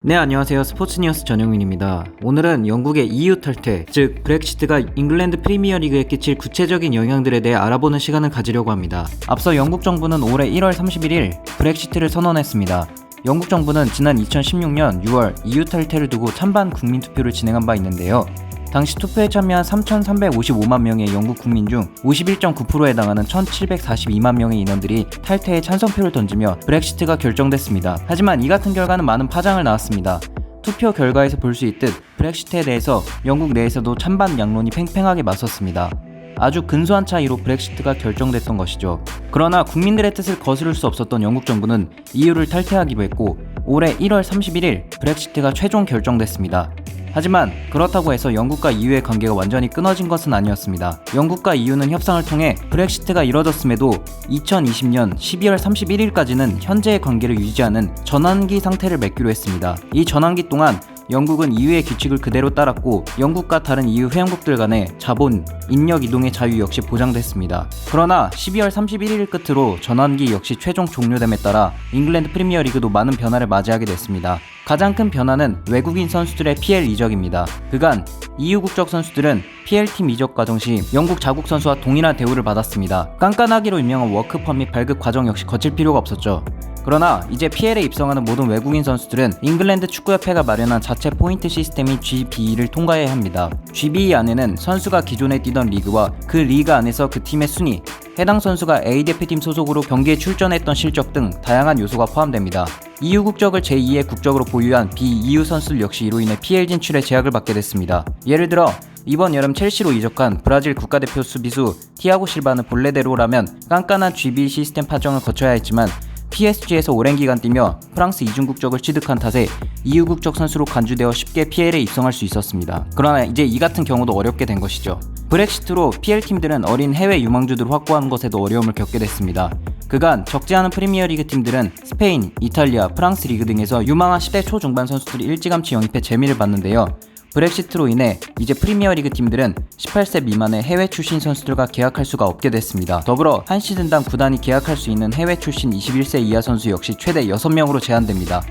네, 안녕하세요. 스포츠뉴스 전영민입니다. 오늘은 영국의 EU 탈퇴, 즉 브렉시트가 잉글랜드 프리미어리그에 끼칠 구체적인 영향들에 대해 알아보는 시간을 가지려고 합니다. 앞서 영국 정부는 올해 1월 31일 브렉시트를 선언했습니다. 영국 정부는 지난 2016년 6월 EU 탈퇴를 두고 찬반 국민투표를 진행한 바 있는데요. 당시 투표에 참여한 3,355만 명의 영국 국민 중 51.9%에 해당하는 1,742만 명의 인원들이 탈퇴에 찬성표를 던지며 브렉시트가 결정됐습니다. 하지만 이 같은 결과는 많은 파장을 낳았습니다. 투표 결과에서 볼 수 있듯 브렉시트에 대해서 영국 내에서도 찬반 양론이 팽팽하게 맞섰습니다. 아주 근소한 차이로 브렉시트가 결정됐던 것이죠. 그러나 국민들의 뜻을 거스를 수 없었던 영국 정부는 EU를 탈퇴하기로 했고 올해 1월 31일 브렉시트가 최종 결정됐습니다. 하지만 그렇다고 해서 영국과 EU의 관계가 완전히 끊어진 것은 아니었습니다. 영국과 EU는 협상을 통해 브렉시트가 이뤄졌음에도 2020년 12월 31일까지는 현재의 관계를 유지하는 전환기 상태를 맺기로 했습니다. 이 전환기 동안 영국은 EU의 규칙을 그대로 따랐고 영국과 다른 EU 회원국들 간의 자본, 인력 이동의 자유 역시 보장됐습니다. 그러나 12월 31일 끝으로 전환기 역시 최종 종료됨에 따라 잉글랜드 프리미어리그도 많은 변화를 맞이하게 됐습니다. 가장 큰 변화는 외국인 선수들의 PL 이적입니다. 그간 EU 국적 선수들은 PL팀 이적 과정 시 영국 자국 선수와 동일한 대우를 받았습니다. 깐깐하기로 유명한 워크펌 및 발급 과정 역시 거칠 필요가 없었죠. 그러나 이제 PL에 입성하는 모든 외국인 선수들은 잉글랜드 축구협회가 마련한 자체 포인트 시스템인 GBE를 통과해야 합니다. GBE 안에는 선수가 기존에 뛰던 리그와 그 리그 안에서 그 팀의 순위, 해당 선수가 A대표팀 소속으로 경기에 출전했던 실적 등 다양한 요소가 포함됩니다. EU 국적을 제2의 국적으로 보유한 비EU 선수들 역시 이로 인해 PL 진출에 제약을 받게 됐습니다. 예를 들어 이번 여름 첼시로 이적한 브라질 국가대표 수비수 티아고 실바는 본래대로라면 깐깐한 GBE 시스템 파정을 거쳐야 했지만 PSG에서 오랜 기간 뛰며 프랑스 이중 국적을 취득한 탓에 EU 국적 선수로 간주되어 쉽게 PL에 입성할 수 있었습니다. 그러나 이제 이 같은 경우도 어렵게 된 것이죠. 브렉시트로 PL팀들은 어린 해외 유망주들을 확보하는 것에도 어려움을 겪게 됐습니다. 그간 적지 않은 프리미어리그 팀들은 스페인, 이탈리아, 프랑스 리그 등에서 유망한 10대 초중반 선수들이 일찌감치 영입해 재미를 봤는데요. 브렉시트로 인해 이제 프리미어리그 팀들은 18세 미만의 해외 출신 선수들과 계약할 수가 없게 됐습니다. 더불어 한 시즌당 구단이 계약할 수 있는 해외 출신 21세 이하 선수 역시 최대 6명으로 제한됩니다.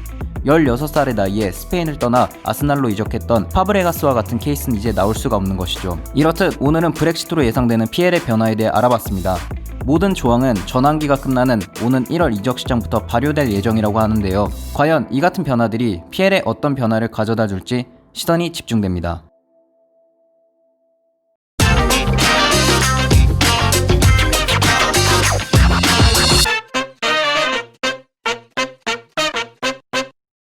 16살의 나이에 스페인을 떠나 아스날로 이적했던 파브레가스와 같은 케이스는 이제 나올 수가 없는 것이죠. 이렇듯 오늘은 브렉시트로 예상되는 PL의 변화에 대해 알아봤습니다. 모든 조항은 전환기가 끝나는 오는 1월 이적 시장부터 발효될 예정이라고 하는데요. 과연 이 같은 변화들이 PL에 어떤 변화를 가져다 줄지 시선이 집중됩니다.